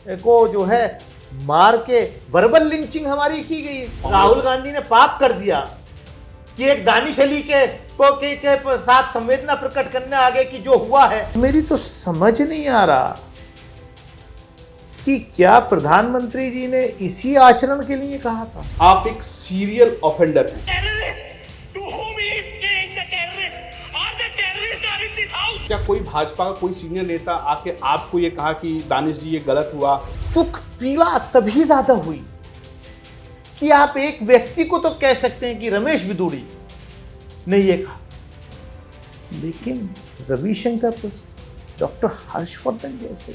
को जो है मार के वर्बल लिंचिंग हमारी की गई। राहुल गांधी ने पाप कर दिया कि एक दानिश अली के साथ संवेदना प्रकट करने आगे कि जो हुआ है। मेरी तो समझ नहीं आ रहा कि क्या प्रधानमंत्री जी ने इसी आचरण के लिए कहा था। आप एक सीरियल ऑफेंडर हैं। क्या कोई भाजपा का कोई सीनियर नेता आके आपको ये कहा कि दानिश जी ये गलत हुआ? दुख पीड़ा तभी ज्यादा हुई कि आप एक व्यक्ति को तो कह सकते हैं कि रमेश बिदूड़ी ने ये कहा, लेकिन रविशंकर प्रसाद, डॉक्टर हर्षवर्धन जैसे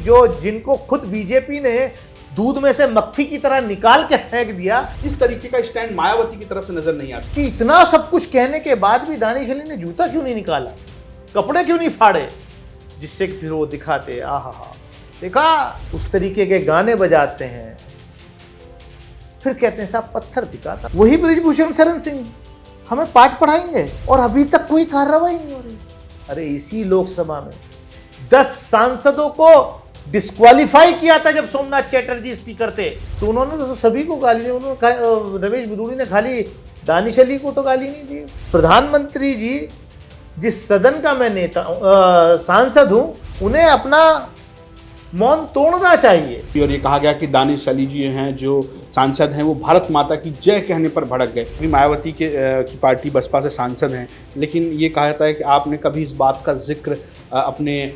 जो जिनको खुद बीजेपी ने दूध में से मक्खी की तरह निकाल के फेंक दिया, इस तरीके का स्टैंड मायावती की तरफ से नजर नहीं आता कि इतना सब कुछ कहने के बाद भी दानिश अली ने जूता क्यों नहीं निकाला, कपड़े क्यों नहीं फाड़े, जिससे कि फिर वो दिखाते आहा देखा, उस तरीके के गाने बजाते हैं, फिर कहते हैं साहब पत्थर दिखाता। वही बृजभूषण शरण सिंह हमें पाठ पढ़ाएंगे और अभी तक कोई कार्रवाई नहीं हो रही। अरे इसी लोकसभा में 10 सांसदों को डिस्क्वालीफाई किया था जब सोमनाथ चैटर्जी स्पीकर थे, तो उन्होंने तो सभी को गाली दी। उन्होंने रमेश बिदूड़ी ने खाली दानिश अली को तो गाली नहीं दी। प्रधानमंत्री जी जिस सदन का मैं नेता सांसद हूं, उन्हें अपना मौन तोड़ना चाहिए। और ये कहा गया कि दानिश अली जी हैं जो सांसद हैं वो भारत माता की जय कहने पर भड़क गए। मायावती की पार्टी बसपा से सांसद हैं, लेकिन ये कहा जाता है कि आपने कभी इस बात का जिक्र आपने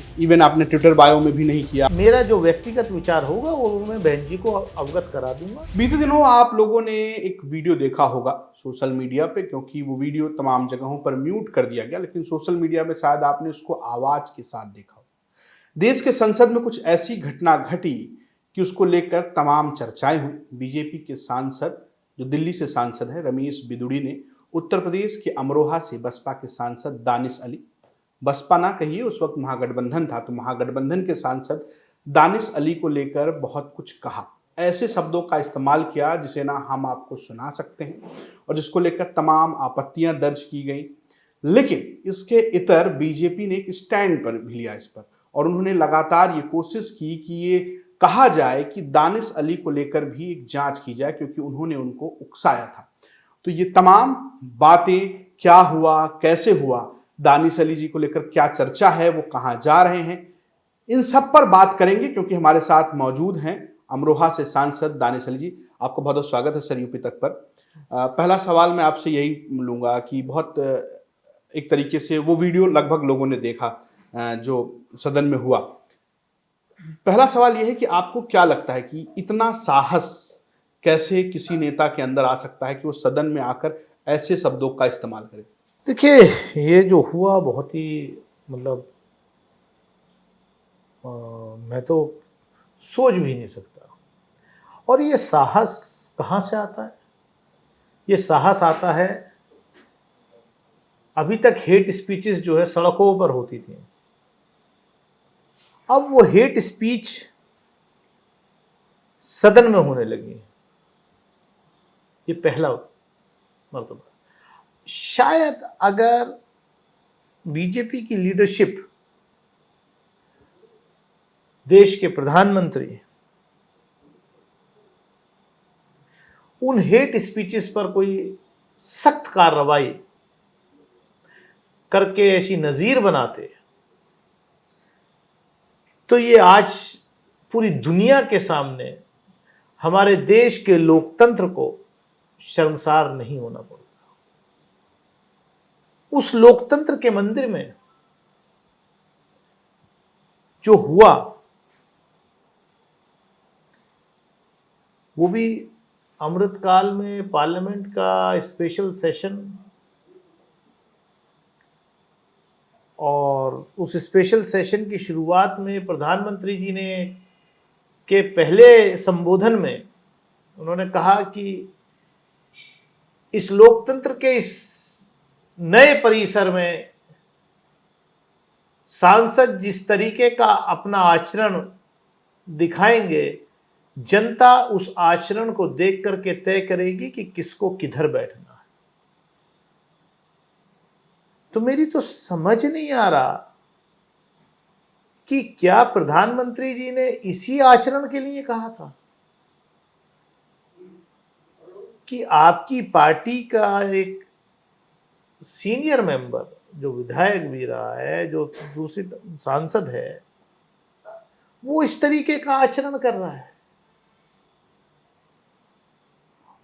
ट्विटर बायो में भी नहीं किया। मेरा जो व्यक्तिगत विचार होगा वो मैं बहन जी को अवगत करा दूंगा। बीते दिनों आप लोगों ने एक वीडियो देखा होगा सोशल मीडिया पे, क्योंकि वो वीडियो तमाम जगहों पर म्यूट कर दिया गया, लेकिन सोशल मीडिया में शायद आपने उसको आवाज के साथ देखा हो। देश के संसद में कुछ ऐसी घटना घटी कि उसको लेकर तमाम चर्चाएं हुई। बीजेपी के सांसद, जो दिल्ली से सांसद है, रमेश बिदूड़ी ने उत्तर प्रदेश के अमरोहा से बसपा के सांसद दानिश अली, बसपा ना कहिए उस वक्त महागठबंधन था, तो महागठबंधन के सांसद दानिश अली को लेकर बहुत कुछ कहा, ऐसे शब्दों का इस्तेमाल किया जिसे ना हम आपको सुना सकते हैं और जिसको लेकर तमाम आपत्तियां दर्ज की गई। लेकिन इसके इतर बीजेपी ने एक स्टैंड पर भी लिया इस पर, और उन्होंने लगातार ये कोशिश की कि ये कहा जाए कि दानिश अली को लेकर भी एक जांच की जाए, क्योंकि उन्होंने उनको उकसाया था। तो ये तमाम बातें, क्या हुआ, कैसे हुआ, दानिश अली जी को लेकर क्या चर्चा है, वो कहां जा रहे हैं, इन सब पर बात करेंगे, क्योंकि हमारे साथ मौजूद हैं अमरोहा से सांसद दानिश अली जी। आपको बहुत बहुत स्वागत है सर यूपी तक पर। पहला सवाल मैं आपसे यही लूंगा कि बहुत एक तरीके से वो वीडियो लगभग लोगों ने देखा जो सदन में हुआ। पहला सवाल यह है कि आपको क्या लगता है कि इतना साहस कैसे किसी नेता के अंदर आ सकता है कि वो सदन में आकर ऐसे शब्दों का इस्तेमाल करे? देखिए, ये जो हुआ बहुत ही मतलब मैं तो सोच भी नहीं सकता। और ये साहस कहाँ से आता है? ये साहस आता है, अभी तक हेट स्पीचेस जो है सड़कों पर होती थी, अब वो हेट स्पीच सदन में होने लगी। ये पहला मर्तबा। शायद अगर बीजेपी की लीडरशिप, देश के प्रधानमंत्री उन हेट स्पीचेस पर कोई सख्त कार्रवाई करके ऐसी नजीर बनाते, तो ये आज पूरी दुनिया के सामने हमारे देश के लोकतंत्र को शर्मसार नहीं होना पड़ता। उस लोकतंत्र के मंदिर में जो हुआ वो भी अमृतकाल में पार्लियामेंट का स्पेशल सेशन, और उस स्पेशल सेशन की शुरुआत में प्रधानमंत्री जी ने के पहले संबोधन में उन्होंने कहा कि इस लोकतंत्र के इस नए परिसर में सांसद जिस तरीके का अपना आचरण दिखाएंगे, जनता उस आचरण को देख करके तय करेगी कि किसको किधर बैठना है। तो मेरी तो समझ नहीं आ रहा कि क्या प्रधानमंत्री जी ने इसी आचरण के लिए कहा था कि आपकी पार्टी का एक सीनियर मेंबर जो विधायक भी रहा है, जो दूसरी सांसद है, वो इस तरीके का आचरण कर रहा है?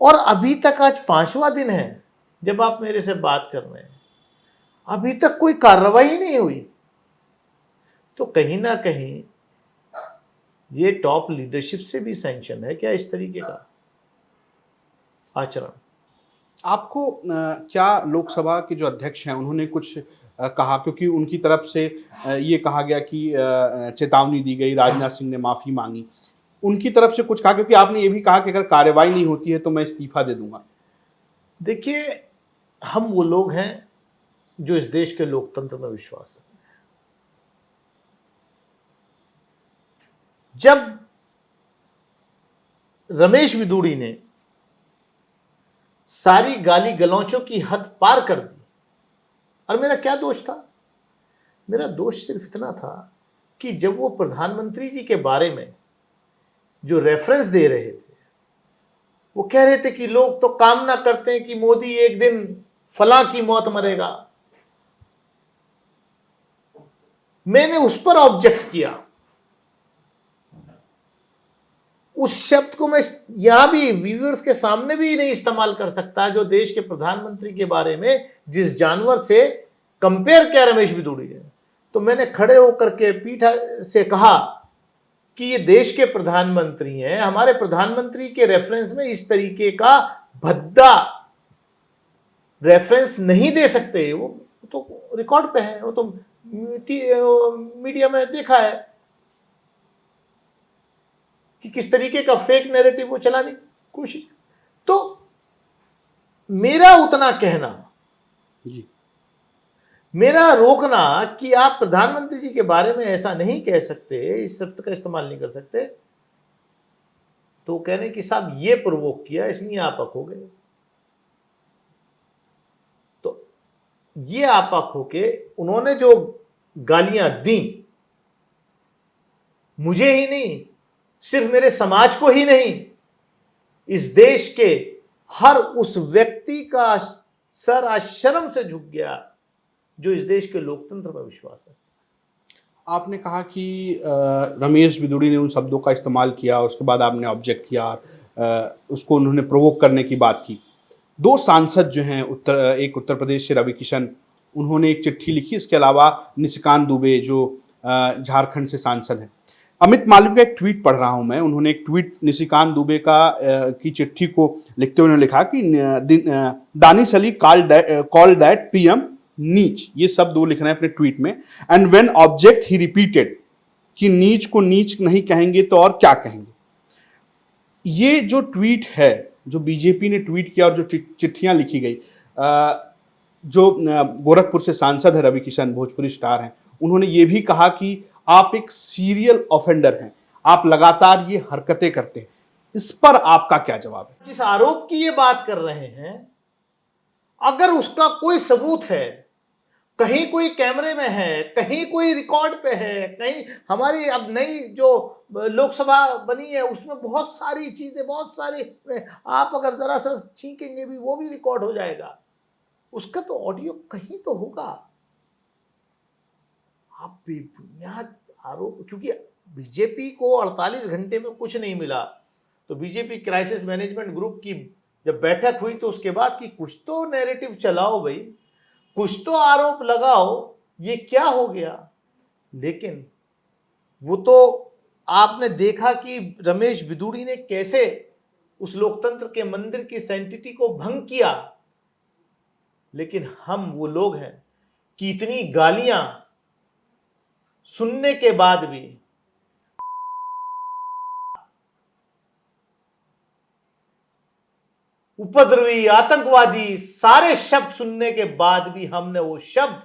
और अभी तक आज 5वां दिन है जब आप मेरे से बात कर रहे हैं, अभी तक कोई कार्रवाई नहीं हुई। तो कहीं ना कहीं ये टॉप लीडरशिप से भी सैंक्शन है क्या इस तरीके का आचरण? आपको क्या लोकसभा के जो अध्यक्ष हैं उन्होंने कुछ कहा, क्योंकि उनकी तरफ से ये कहा गया कि चेतावनी दी गई, राजनाथ सिंह ने माफी मांगी, उनकी तरफ से कुछ कहा? क्योंकि आपने ये भी कहा कि अगर कार्रवाई नहीं होती है तो मैं इस्तीफा दे दूंगा। देखिए, हम वो लोग हैं जो इस देश के लोकतंत्र में विश्वास है। जब रमेश बिदूड़ी ने सारी गाली गलौचों की हद पार कर दी, और मेरा क्या दोष था? मेरा दोष सिर्फ इतना था कि जब वो प्रधानमंत्री जी के बारे में जो रेफरेंस दे रहे थे, वो कह रहे थे कि लोग तो कामना करते हैं कि मोदी एक दिन फलां की मौत मरेगा, मैंने उस पर ऑब्जेक्ट किया। उस शब्द को मैं यहां भी व्यूअर्स के सामने भी नहीं इस्तेमाल कर सकता जो देश के प्रधानमंत्री के बारे में जिस जानवर से कंपेयर किया रमेश बिदूड़ी ने। तो मैंने खड़े होकर के पीठ से कहा कि ये देश के प्रधानमंत्री हैं, हमारे प्रधानमंत्री के रेफरेंस में इस तरीके का भद्दा रेफरेंस नहीं दे सकते। वो तो रिकॉर्ड पे है, वो तो मीडिया में देखा है कि किस तरीके का फेक नैरेटिव वो चलाने की कोशिश। तो मेरा उतना कहना जी, मेरा रोकना कि आप प्रधानमंत्री जी के बारे में ऐसा नहीं कह सकते, इस शब्द का इस्तेमाल नहीं कर सकते, तो कहने कि साहब ये प्रोवोक किया इसलिए आपक हो गए। तो ये आपक होके उन्होंने जो गालियां दी, मुझे ही नहीं, सिर्फ मेरे समाज को ही नहीं, इस देश के हर उस व्यक्ति का सर आज शर्म से झुक गया जो इस देश के लोकतंत्र में विश्वास है। आपने कहा कि रमेश बिदूड़ी ने उन शब्दों का इस्तेमाल किया, उसके बाद आपने ऑब्जेक्ट किया, उसको उन्होंने प्रोवोक करने की बात की। 2 सांसद जो हैं, एक उत्तर प्रदेश से रवि किशन, उन्होंने एक चिट्ठी लिखी। इसके अलावा निशिकांत दुबे जो झारखंड से सांसद हैं। अमित मालवीय का एक ट्वीट पढ़ रहा हूं मैं, उन्होंने एक ट्वीट निशिकांत दुबे की चिट्ठी को लिखते हुए लिखा कि Danish Ali call that PM नीच, ये शब्द वो लिख रहे हैं अपने ट्वीट में। And when object he repeated कि नीच को नीच नहीं कहेंगे तो और क्या कहेंगे। ये जो ट्वीट है, जो बीजेपी ने ट्वीट किया और जो चिट्ठियां लिखी गई, जो गोरखपुर से सांसद है रवि किशन, भोजपुरी स्टार हैं, उन्होंने ये भी कहा कि आप एक सीरियल ऑफेंडर हैं, आप लगातार ये हरकतें करते हैं। इस पर आपका क्या जवाब है? जिस आरोप की ये बात कर रहे हैं, अगर उसका कोई सबूत है, कहीं कोई कैमरे में है, कहीं कोई रिकॉर्ड पे है, कहीं हमारी अब नई जो लोकसभा बनी है उसमें बहुत सारी चीजें, बहुत सारी, आप अगर जरा सा छींकेंगे भी वो भी रिकॉर्ड हो जाएगा, उसका तो ऑडियो कहीं तो होगा। आप बेबुनियाद आरोप, क्योंकि बीजेपी को 48 घंटे में कुछ नहीं मिला, तो बीजेपी क्राइसिस मैनेजमेंट ग्रुप की जब बैठक हुई तो उसके बाद कि कुछ तो नैरेटिव चलाओ भाई, कुछ तो आरोप लगाओ, ये क्या हो गया। लेकिन वो तो आपने देखा कि रमेश बिदूड़ी ने कैसे उस लोकतंत्र के मंदिर की सैंक्टिटी को भंग किया। लेकिन हम वो लोग हैं कि इतनी गालियां सुनने के बाद भी, उपद्रवी, आतंकवादी, सारे शब्द सुनने के बाद भी हमने वो शब्द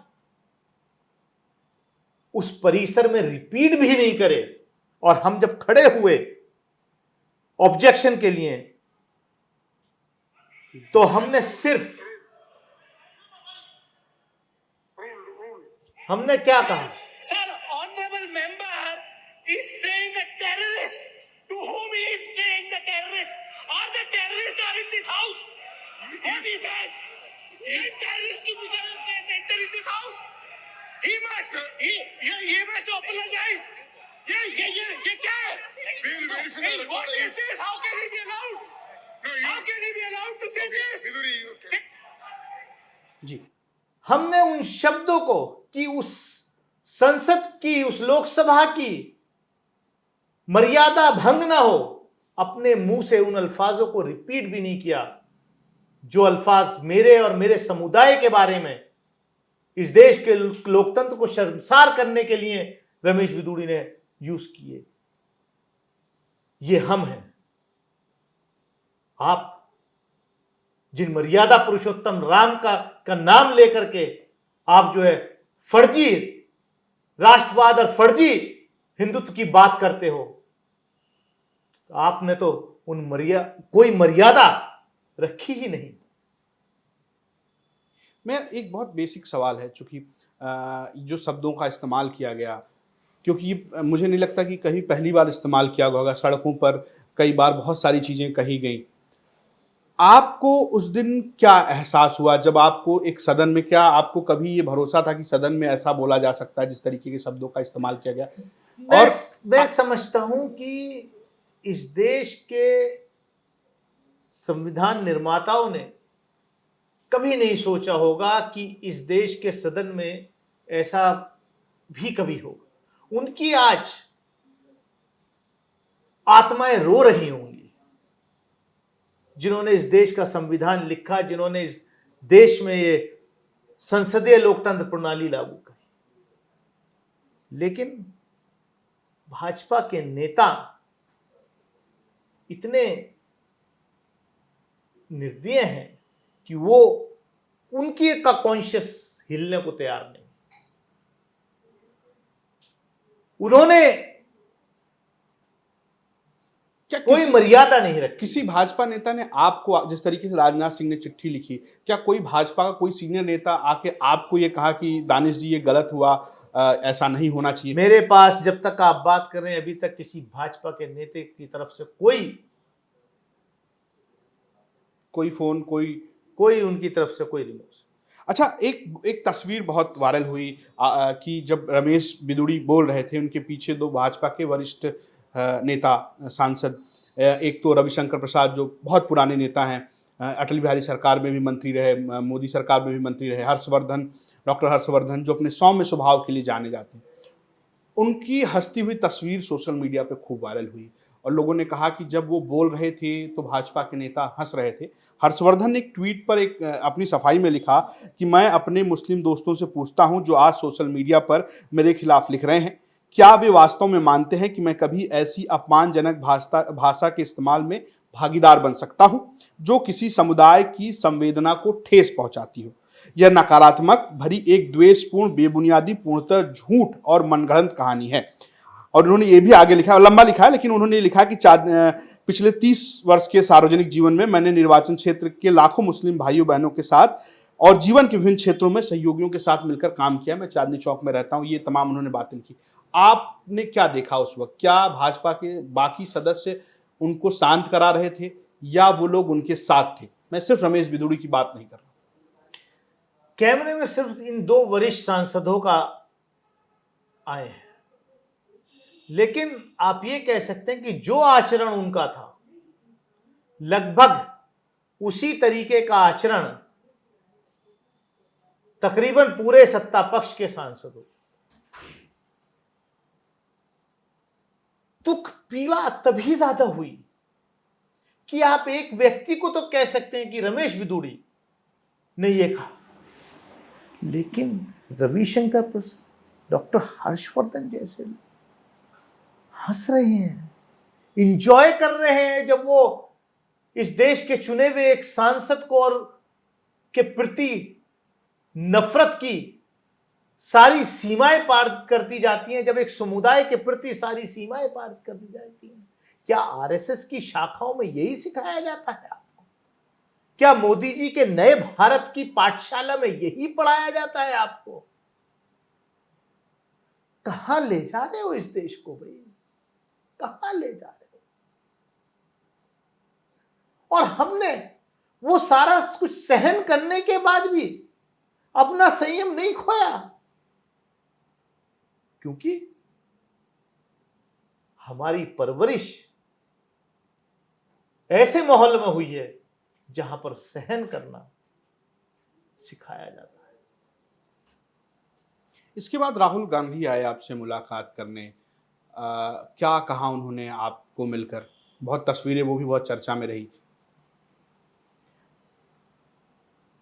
उस परिसर में रिपीट भी नहीं करे। और हम जब खड़े हुए ऑब्जेक्शन के लिए, तो हमने क्या कहा? Sir, honorable member, is saying a terrorist. To whom he is saying the terrorist? Are the terrorists are in this house? What he says? Is terrorist to become enter in this house? He must apologize. ये क्या है? We'll verify the Hey, what record. is this? How can he be allowed? No, you- How can he be allowed to say this? Viduri, okay. जी हमने उन शब्दों को कि उस संसद की, उस लोकसभा की मर्यादा भंग ना हो, अपने मुंह से उन अल्फाजों को रिपीट भी नहीं किया जो अल्फाज मेरे और मेरे समुदाय के बारे में, इस देश के लोकतंत्र को शर्मसार करने के लिए रमेश बिदुड़ी ने यूज किए। ये हम हैं। आप जिन मर्यादा पुरुषोत्तम राम का नाम लेकर के आप जो है फर्जी राष्ट्रवाद और फर्जी हिंदुत्व की बात करते हो, आपने तो उन कोई मर्यादा रखी ही नहीं। मैं एक बहुत बेसिक सवाल है, चूंकि जो शब्दों का इस्तेमाल किया गया, क्योंकि ये मुझे नहीं लगता कि कहीं पहली बार इस्तेमाल किया गया होगा। सड़कों पर कई बार बहुत सारी चीज़ें कही गई। आपको उस दिन क्या एहसास हुआ जब आपको एक सदन में, क्या आपको कभी ये भरोसा था कि सदन में ऐसा बोला जा सकता है जिस तरीके के शब्दों का इस्तेमाल किया गया? मैं समझता हूं कि इस देश के संविधान निर्माताओं ने कभी नहीं सोचा होगा कि इस देश के सदन में ऐसा भी कभी होगा। उनकी आज आत्माएं रो रही होंगी, जिन्होंने इस देश का संविधान लिखा, जिन्होंने इस देश में ये संसदीय लोकतंत्र प्रणाली लागू करी। लेकिन भाजपा के नेता इतने निर्दयी हैं कि वो उनकी एक का कॉन्शियस हिलने को तैयार नहीं। उन्होंने क्या कोई मर्यादा नहीं रखी। किसी भाजपा नेता ने आपको, जिस तरीके से राजनाथ सिंह ने चिट्ठी लिखी, क्या कोई भाजपा का कोई सीनियर नेता आके आपको ये कहा कि दानिश जी ये गलत हुआ, ऐसा नहीं होना चाहिए? मेरे पास जब तक आप बात कर रहे हैं अभी तक किसी भाजपा के नेता की तरफ से कोई फोन, कोई उनकी तरफ से कोई रिमोट। अच्छा, एक तस्वीर बहुत वायरल हुई कि जब रमेश बिदुड़ी बोल रहे थे, उनके पीछे दो भाजपा के वरिष्ठ नेता सांसद, एक तो रविशंकर प्रसाद जो बहुत पुराने नेता हैं, अटल बिहारी सरकार में भी मंत्री रहे, मोदी सरकार में भी मंत्री रहे, डॉक्टर हर्षवर्धन जो अपने सौम्य स्वभाव के लिए जाने जाते हैं, उनकी हंसती हुई तस्वीर सोशल मीडिया पे खूब वायरल हुई और लोगों ने कहा कि जब वो बोल रहे थे तो भाजपा के नेता हंस रहे थे। हर्षवर्धन ने एक ट्वीट पर अपनी सफाई में लिखा कि मैं अपने मुस्लिम दोस्तों से पूछता हूं जो आज सोशल मीडिया पर मेरे खिलाफ लिख रहे हैं, क्या वे वास्तव में मानते हैं कि मैं कभी ऐसी अपमानजनक भाषा के इस्तेमाल में भागीदार बन सकता हूं जो किसी समुदाय की संवेदना को ठेस पहुंचाती हो? यह नकारात्मक भरी एक द्वेषपूर्ण, बेबुनियादी, पूर्णतः झूठ और मनगढ़ंत कहानी है। और उन्होंने ये भी आगे लिखा, लंबा लिखा है, लेकिन उन्होंने लिखा कि पिछले 30 वर्ष के सार्वजनिक जीवन में मैंने निर्वाचन क्षेत्र के लाखों मुस्लिम भाइयों बहनों के साथ और जीवन के विभिन्न क्षेत्रों में सहयोगियों के साथ मिलकर काम किया। मैं चांदनी चौक में रहता हूं। ये तमाम उन्होंने बातें की। आपने क्या देखा उस वक्त? क्या भाजपा के बाकी सदस्य उनको शांत करा रहे थे या वो लोग उनके साथ थे? मैं सिर्फ रमेश बिदुड़ी की बात नहीं कर रहा। कैमरे में सिर्फ इन दो वरिष्ठ सांसदों का आए हैं, लेकिन आप ये कह सकते हैं कि जो आचरण उनका था लगभग उसी तरीके का आचरण तकरीबन पूरे सत्ता पक्ष के सांसदों। दुख पीड़ा तभी ज्यादा हुई कि आप एक व्यक्ति को तो कह सकते हैं कि रमेश बिदुड़ी ने ये कहा, लेकिन रविशंकर प्रसाद, डॉक्टर हर्षवर्धन जैसे हंस रहे हैं, इंजॉय कर रहे हैं जब वो इस देश के चुने हुए एक सांसद को और के प्रति नफरत की सारी सीमाएं पार कर दी जाती हैं, जब एक समुदाय के प्रति सारी सीमाएं पार कर दी जाती हैं। क्या आरएसएस की शाखाओं में यही सिखाया जाता है आपको? क्या मोदी जी के नए भारत की पाठशाला में यही पढ़ाया जाता है आपको? कहां ले जा रहे हो इस देश को भाई? कहां ले जा रहे हो? और हमने वो सारा कुछ सहन करने के बाद भी अपना संयम नहीं खोया, क्योंकि हमारी परवरिश ऐसे माहौल में हुई है जहां पर सहन करना सिखाया जाता है। इसके बाद राहुल गांधी आए आपसे मुलाकात करने, क्या कहा उन्होंने आपको मिलकर? बहुत तस्वीरें वो भी बहुत चर्चा में रही।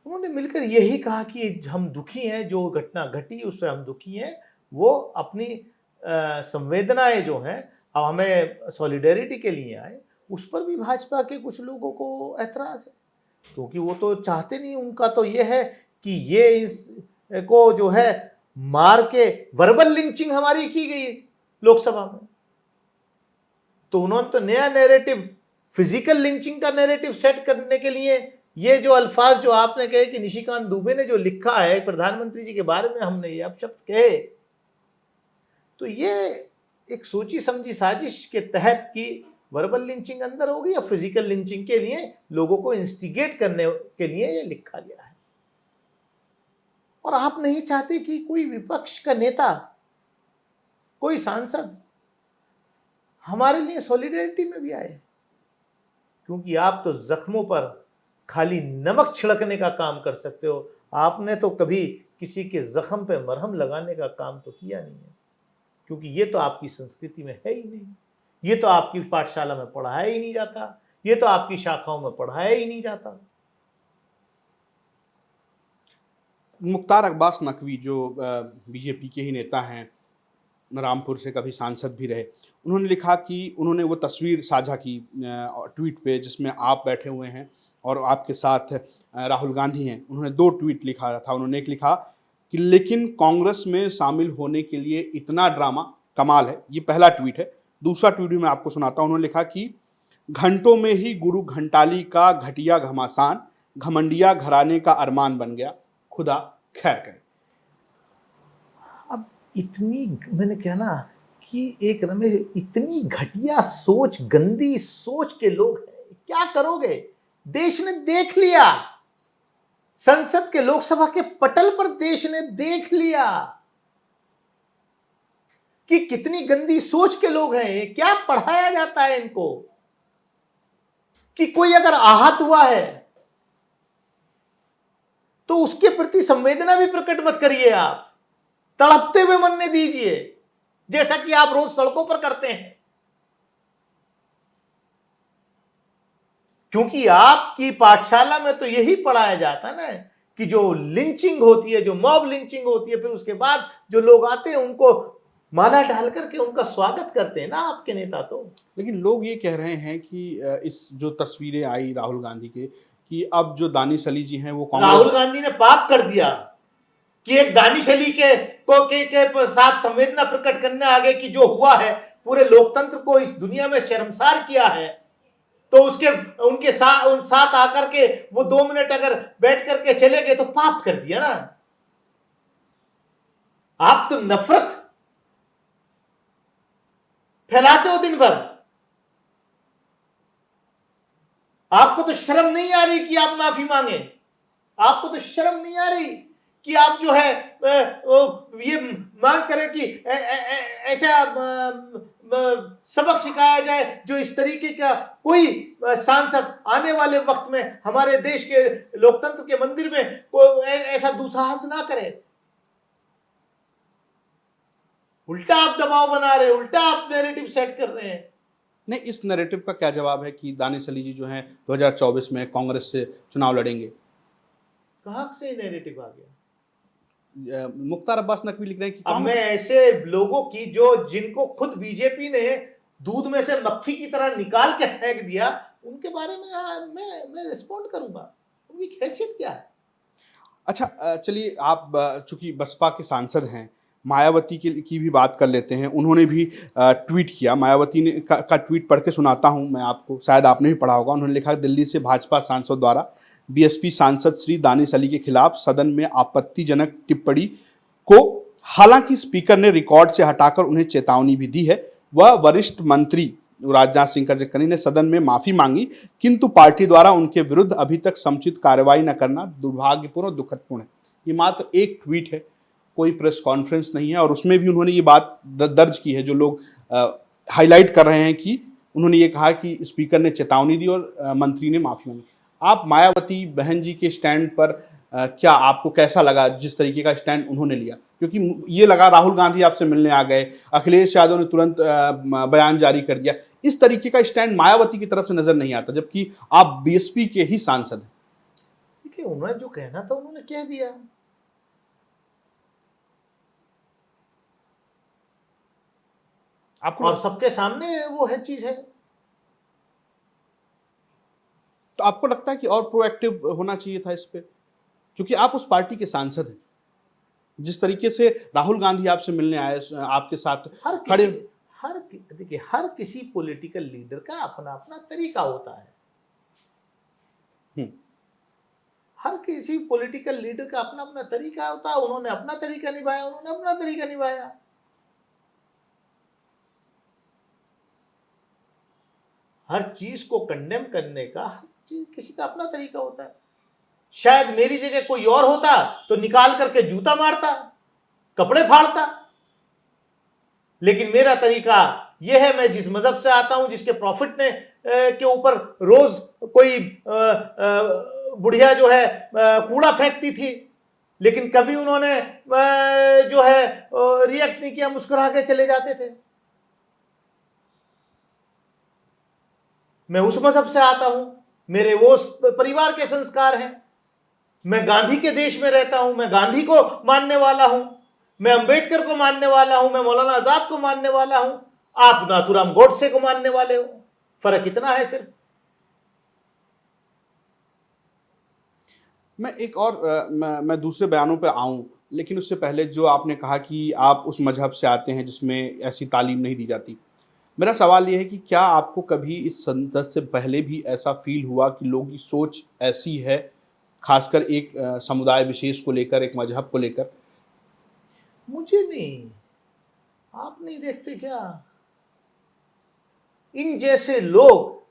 उन्होंने मिलकर यही कहा कि हम दुखी हैं, जो घटना घटी उससे हम दुखी हैं। वो अपनी संवेदनाएं जो हैं, अब हमें सॉलिडेरिटी के लिए आए, उस पर भी भाजपा के कुछ लोगों को ऐतराज है, क्योंकि वो तो चाहते नहीं। उनका तो ये है कि ये इसको जो है मार के वर्बल लिंचिंग हमारी की गई लोकसभा में, तो उन्होंने तो नया नैरेटिव, फिजिकल लिंचिंग का नैरेटिव सेट करने के लिए ये जो अल्फाज जो आपने कहे कि निशिकांत दुबे ने जो लिखा है प्रधानमंत्री जी के बारे में, हमने ये अपशब्द कहे, तो ये एक सोची समझी साजिश के तहत की वर्बल लिंचिंग अंदर होगी या फिजिकल लिंचिंग के लिए लोगों को इंस्टिगेट करने के लिए ये लिखा गया है। और आप नहीं चाहते कि कोई विपक्ष का नेता, कोई सांसद हमारे लिए सॉलिडेरिटी में भी आए, क्योंकि आप तो जख्मों पर खाली नमक छिड़कने का काम कर सकते हो। आपने तो कभी किसी के जख्म पे मरहम लगाने का काम तो किया नहीं है, क्योंकि ये तो आपकी संस्कृति में है ही नहीं, ये तो आपकी पाठशाला में पढ़ाया ही नहीं जाता, ये तो आपकी शाखाओं में पढ़ाया ही नहीं जाता। मुख्तार अब्बास नकवी जो बीजेपी के ही नेता हैं, रामपुर से कभी सांसद भी रहे, उन्होंने लिखा कि उन्होंने वो तस्वीर साझा की ट्वीट पे जिसमें आप बैठे हुए हैं और आपके साथ राहुल गांधी हैं। उन्होंने 2 ट्वीट लिखा था। उन्होंने एक लिखा कि लेकिन कांग्रेस में शामिल होने के लिए इतना ड्रामा कमाल है। ये पहला ट्वीट है। दूसरा ट्वीट भी मैं आपको सुनाता हूँ। उन्होंने लिखा कि घंटों में ही गुरु घंटाली का घटिया घमासान घमंडिया घराने का अरमान बन गया, खुदा खैर करे। अब इतनी, मैंने कहा ना कि एक रमेश, इतनी घटिया सोच, गंदी सोच के लोग हैं, क्या करोगे? देश ने देख लिया, संसद के लोकसभा के पटल पर देश ने देख लिया कि कितनी गंदी सोच के लोग हैं। क्या पढ़ाया जाता है इनको कि कोई अगर आहत हुआ है तो उसके प्रति संवेदना भी प्रकट मत करिए, आप तड़पते हुए मरने दीजिए, जैसा कि आप रोज सड़कों पर करते हैं। क्योंकि आपकी पाठशाला में तो यही पढ़ाया जाता है ना कि जो लिंचिंग होती है, जो मॉब लिंचिंग होती है, फिर उसके बाद जो लोग आते हैं उनको माला डाल करके उनका स्वागत करते हैं ना आपके नेता। तो लेकिन लोग ये कह रहे हैं कि इस जो तस्वीरें आई राहुल गांधी के, कि अब जो दानिश अली जी हैं वो राहुल गांधी ने पाप कर दिया कि एक दानिश अली के साथ संवेदना प्रकट करने आगे कि जो हुआ है पूरे लोकतंत्र को इस दुनिया में शर्मसार किया है, तो उनके साथ आकर के वो 2 मिनट अगर बैठ करके चले गए तो पाप कर दिया ना। आप तो नफरत फैलाते हो दिन भर, आपको तो शर्म नहीं आ रही कि आप माफी मांगे, आपको तो शर्म नहीं आ रही कि आप जो है ये मांग करें कि ऐसा सबक सिखाया जाए जो इस तरीके का कोई सांसद आने वाले वक्त में हमारे देश के लोकतंत्र के मंदिर में ऐसा दुस्साहस ना करे। उल्टा आप दबाव बना रहे हैं, उल्टा आप नैरेटिव सेट कर रहे हैं। नहीं, इस नैरेटिव का क्या जवाब है कि दानिश अली जी जो हैं 2024 में कांग्रेस से चुनाव लड़ेंगे? कहां से नैरेटिव आ गया? मुख्तार अब्बास नकवी लिख रहे हैं कि अब मैं ऐसे लोगों की जिनको खुद बीजेपी ने दूध में से मक्खी की तरह निकाल के फेंक दिया, उनके बारे में मैं रिस्पॉन्ड करूंगा। उनकी हैसियत क्या है? अच्छा, चलिए, आप चूंकि बसपा के सांसद हैं, मायावती की भी बात कर लेते हैं। उन्होंने भी ट्वीट किया। मायावती ने का ट्वीट पढ़ के सुनाता हूं मैं आपको, शायद आपने भी पढ़ा होगा। उन्होंने लिखा, दिल्ली से भाजपा सांसद द्वारा बीएसपी सांसद श्री दानिश अली के खिलाफ सदन में आपत्तिजनक टिप्पणी को हालांकि स्पीकर ने रिकॉर्ड से हटाकर उन्हें चेतावनी भी दी है। वह वरिष्ठ मंत्री राजनाथ सिंह का जिक्र ने सदन में माफी मांगी, किंतु पार्टी द्वारा उनके विरुद्ध अभी तक समुचित कार्रवाई न करना दुर्भाग्यपूर्ण और दुखदपूर्ण है। ये मात्र एक ट्वीट है, कोई प्रेस कॉन्फ्रेंस नहीं है, और उसमें भी उन्होंने ये बात दर्ज की है जो लोग हाईलाइट कर रहे हैं कि उन्होंने ये कहा कि स्पीकर ने चेतावनी दी और मंत्री ने माफी मांगी। आप मायावती बहन जी के स्टैंड पर क्या आपको कैसा लगा, जिस तरीके का स्टैंड उन्होंने लिया? क्योंकि ये लगा राहुल गांधी आपसे मिलने आ गए, अखिलेश यादव ने तुरंत बयान जारी कर दिया, इस तरीके का स्टैंड मायावती की तरफ से नजर नहीं आता, जबकि आप बीएसपी के ही सांसद हैं। देखिए, उन्होंने जो कहना था उन्होंने कह दिया। आपको और सबके सामने वो है चीज है। तो आपको लगता है कि और प्रोएक्टिव होना चाहिए था इस पे, क्योंकि आप उस पार्टी के सांसद हैं। जिस तरीके से राहुल गांधी आपसे मिलने आए, आपके साथ खड़े, देखिए, हर किसी पॉलिटिकल लीडर का अपना अपना तरीका होता है। हर किसी पॉलिटिकल लीडर का अपना अपना तरीका होता है। उन्होंने अपना तरीका निभाया, उन्होंने अपना तरीका निभाया। हर चीज को कंडेम करने का हर चीज किसी का अपना तरीका होता है। शायद मेरी जगह कोई और होता तो निकाल करके जूता मारता, कपड़े फाड़ता, लेकिन मेरा तरीका यह है, मैं जिस मजहब से आता हूं, जिसके प्रॉफिट ने के ऊपर रोज कोई बुढ़िया जो है कूड़ा फेंकती थी, लेकिन कभी उन्होंने जो है रिएक्ट नहीं किया, मुस्कुरा के चले जाते थे। मैं उस मजहब से आता हूं, मेरे वो परिवार के संस्कार हैं। मैं गांधी के देश में रहता हूं, मैं गांधी को मानने वाला हूं, मैं अंबेडकर को मानने वाला हूं, मैं मौलाना आजाद को मानने वाला हूं। आप नाथूराम गोडसे को मानने वाले हो। फर्क इतना है सिर्फ। मैं एक और मैं दूसरे बयानों पे आऊं, लेकिन उससे पहले जो आपने कहा कि आप उस मजहब से आते हैं जिसमें ऐसी तालीम नहीं दी जाती, मेरा सवाल यह है कि क्या आपको कभी इस संसद से पहले भी ऐसा फील हुआ कि लोगों की सोच ऐसी है, खासकर एक समुदाय विशेष को लेकर, एक मजहब को लेकर? मुझे नहीं, आप नहीं देखते क्या? इन जैसे लोग,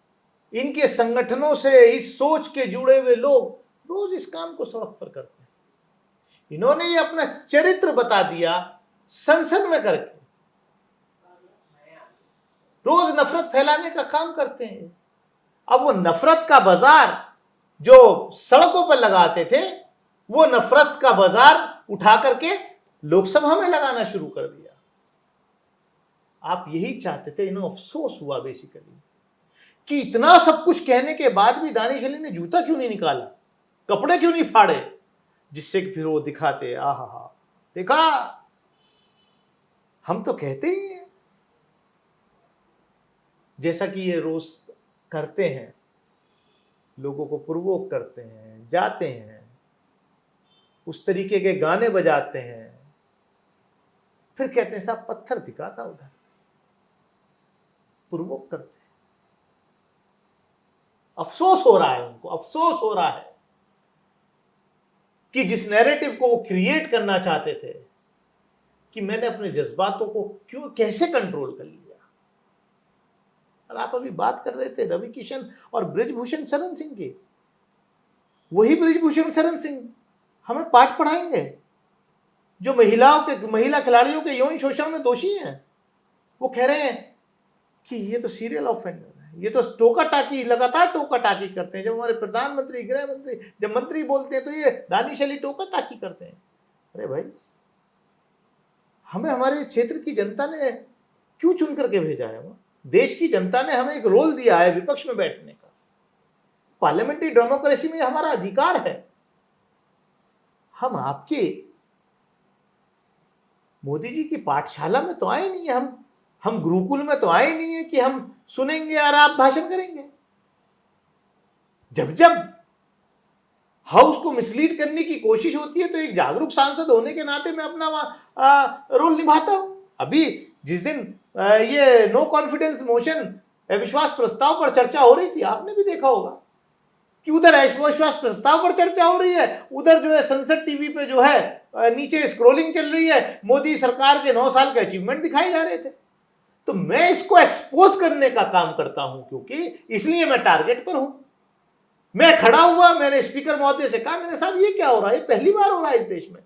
इनके संगठनों से इस सोच के जुड़े हुए लोग रोज इस काम को सड़क पर करते हैं। इन्होंने ये अपना चरित्र बता दिया संसद में करके। रोज नफरत फैलाने का काम करते हैं। अब वो नफरत का बाजार जो सड़कों पर लगाते थे, वो नफरत का बाजार उठा करके लोकसभा में लगाना शुरू कर दिया। आप यही चाहते थे। इन्हें अफसोस हुआ बेसिकली कि इतना सब कुछ कहने के बाद भी दानिश अली ने जूता क्यों नहीं निकाला, कपड़े क्यों नहीं फाड़े, जिससे कि फिर वो दिखाते, आहा देखा, हम तो कहते ही हैं। जैसा कि ये रोज करते हैं, लोगों को प्रोवोक करते हैं, जाते हैं, उस तरीके के गाने बजाते हैं, फिर कहते हैं साहब पत्थर फेंका था उधर, प्रोवोक करते हैं। अफसोस हो रहा है उनको, अफसोस हो रहा है कि जिस नैरेटिव को वो क्रिएट करना चाहते थे कि मैंने अपने जज्बातों को क्यों, कैसे कंट्रोल कर लिया। और आप अभी बात कर रहे थे रवि किशन और बृजभूषण शरण सिंह की। वही बृजभूषण शरण सिंह हमें पाठ पढ़ाएंगे जो महिला खिलाड़ियों के यौन शोषण में दोषी हैं। वो कह रहे हैं कि ये तो सीरियल ऑफेंडर है, ये तो टोका टाकी, लगातार टोका टाकी करते हैं। जब हमारे प्रधानमंत्री, गृह मंत्री, जब मंत्री बोलते हैं तो ये दानिश अली टोका टाकी करते हैं। अरे भाई, हमें हमारे क्षेत्र की जनता ने क्यों चुन करके भेजा है? वो देश की जनता ने हमें एक रोल दिया है विपक्ष में बैठने का। पार्लियामेंट्री डेमोक्रेसी में हमारा अधिकार है। हम आपके मोदी जी की पाठशाला में तो आए नहीं है, हम गुरुकुल में तो आए नहीं है कि हम सुनेंगे और आप भाषण करेंगे। जब जब हाउस को मिसलीड करने की कोशिश होती है तो एक जागरूक सांसद होने के नाते मैं अपना रोल निभाता हूं। अभी जिस दिन ये नो कॉन्फिडेंस मोशन, अविश्वास प्रस्ताव पर चर्चा हो रही थी, आपने भी देखा होगा कि उधर अविश्वास प्रस्ताव पर चर्चा हो रही है, उधर जो है संसद टीवी पे जो है नीचे स्क्रोलिंग चल रही है, मोदी सरकार के 9 साल के अचीवमेंट दिखाए जा रहे थे। तो मैं इसको एक्सपोज करने का काम करता हूं, क्योंकि इसलिए मैं टारगेट पर हूं। मैं खड़ा हुआ, मैंने स्पीकर महोदय से कहा, मैंने साहब ये क्या हो रहा है, पहली बार हो रहा है इस देश में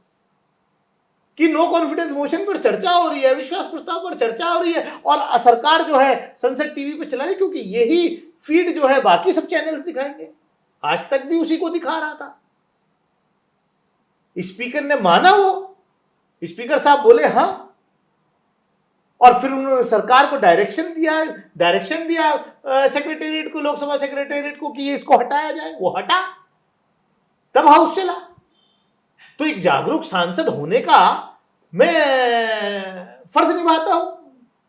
कि नो कॉन्फिडेंस मोशन पर चर्चा हो रही है, विश्वास प्रस्ताव पर चर्चा हो रही है, और सरकार जो है संसद टीवी पे चला रही है, क्योंकि यही फीड जो है बाकी सब चैनल्स दिखाएंगे। आज तक भी उसी को दिखा रहा था। स्पीकर ने माना, वो स्पीकर साहब बोले हाँ, और फिर उन्होंने सरकार को डायरेक्शन दिया सेक्रेटेरिएट को, लोकसभा सेक्रेटेरिएट को, कि ये इसको हटाया जाए। वो हटा, तब हाउस चला। तो एक जागरूक सांसद होने का मैं फर्ज निभाता हूं।